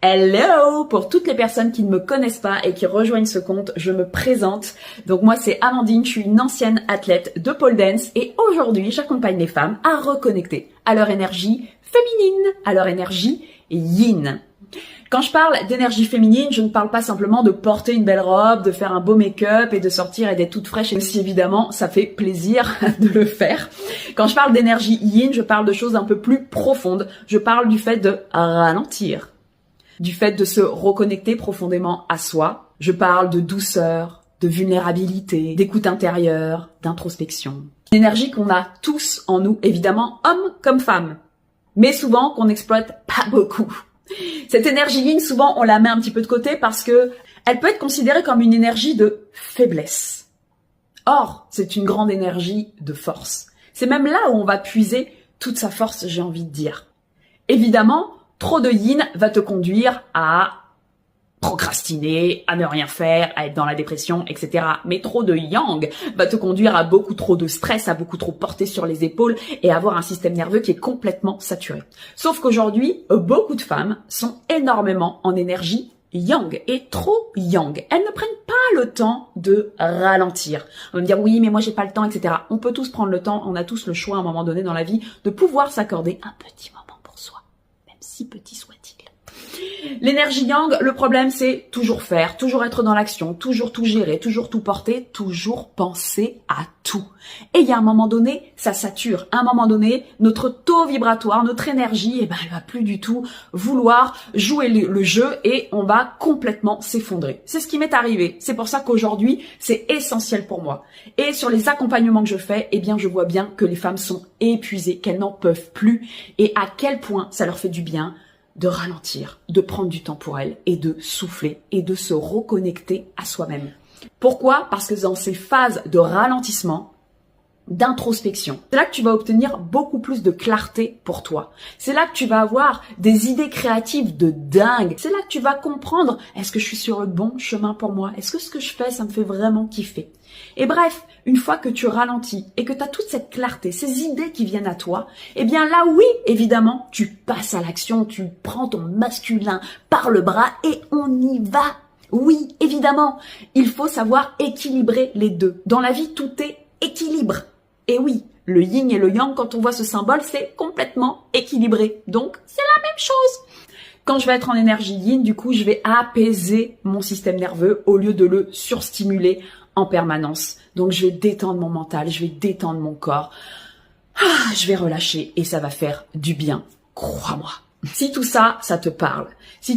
Hello! Pour toutes les personnes qui ne me connaissent pas et qui rejoignent ce compte, je me présente. Donc moi c'est Amandine, je suis une ancienne athlète de pole dance et aujourd'hui j'accompagne les femmes à reconnecter à leur énergie féminine, à leur énergie yin. Quand je parle d'énergie féminine, je ne parle pas simplement de porter une belle robe, de faire un beau make-up et de sortir et d'être toute fraîche, et si évidemment ça fait plaisir de le faire. Quand je parle d'énergie yin, je parle de choses un peu plus profondes. Je parle du fait de ralentir, du fait de se reconnecter profondément à soi. Je parle de douceur, de vulnérabilité, d'écoute intérieure, d'introspection. Une énergie qu'on a tous en nous, évidemment, hommes comme femmes, mais souvent qu'on n'exploite pas beaucoup. Cette énergie yin, souvent, on la met un petit peu de côté parce que elle peut être considérée comme une énergie de faiblesse. Or, c'est une grande énergie de force. C'est même là où on va puiser toute sa force, j'ai envie de dire. Évidemment, trop de yin va te conduire à procrastiner, à ne rien faire, à être dans la dépression, etc. Mais trop de yang va te conduire à beaucoup trop de stress, à beaucoup trop porter sur les épaules et à avoir un système nerveux qui est complètement saturé. Sauf qu'aujourd'hui, beaucoup de femmes sont énormément en énergie yang et trop yang. Elles ne prennent pas le temps de ralentir. On va me dire oui, mais moi j'ai pas le temps, etc. On peut tous prendre le temps, on a tous le choix à un moment donné dans la vie de pouvoir s'accorder un petit moment pour soi, même si petit soit-il. L'énergie yang, le problème c'est toujours faire, toujours être dans l'action, toujours tout gérer, toujours tout porter, toujours penser à tout. Et il y a un moment donné, ça sature. À un moment donné, notre taux vibratoire, notre énergie, elle va plus du tout vouloir jouer le jeu et on va complètement s'effondrer. C'est ce qui m'est arrivé. C'est pour ça qu'aujourd'hui, c'est essentiel pour moi. Et sur les accompagnements que je fais, je vois bien que les femmes sont épuisées, qu'elles n'en peuvent plus et à quel point ça leur fait du bien de ralentir, de prendre du temps pour elles et de souffler et de se reconnecter à soi-même. Pourquoi? Parce que dans ces phases de ralentissement, d'introspection, c'est là que tu vas obtenir beaucoup plus de clarté pour toi. C'est là que tu vas avoir des idées créatives de dingue. C'est là que tu vas comprendre, est-ce que je suis sur le bon chemin pour moi? Est-ce que ce que je fais, ça me fait vraiment kiffer? Et bref, une fois que tu ralentis et que tu as toute cette clarté, ces idées qui viennent à toi, là oui, évidemment, tu passes à l'action, tu prends ton masculin par le bras et on y va. Oui, évidemment, il faut savoir équilibrer les deux. Dans la vie, tout est équilibre. Et oui, le yin et le yang, quand on voit ce symbole, c'est complètement équilibré. Donc, c'est la même chose. Quand je vais être en énergie yin, du coup, je vais apaiser mon système nerveux au lieu de le surstimuler en permanence. Donc, je vais détendre mon mental, je vais détendre mon corps. Je vais relâcher et ça va faire du bien. Crois-moi. Si tout ça, ça te parle. Si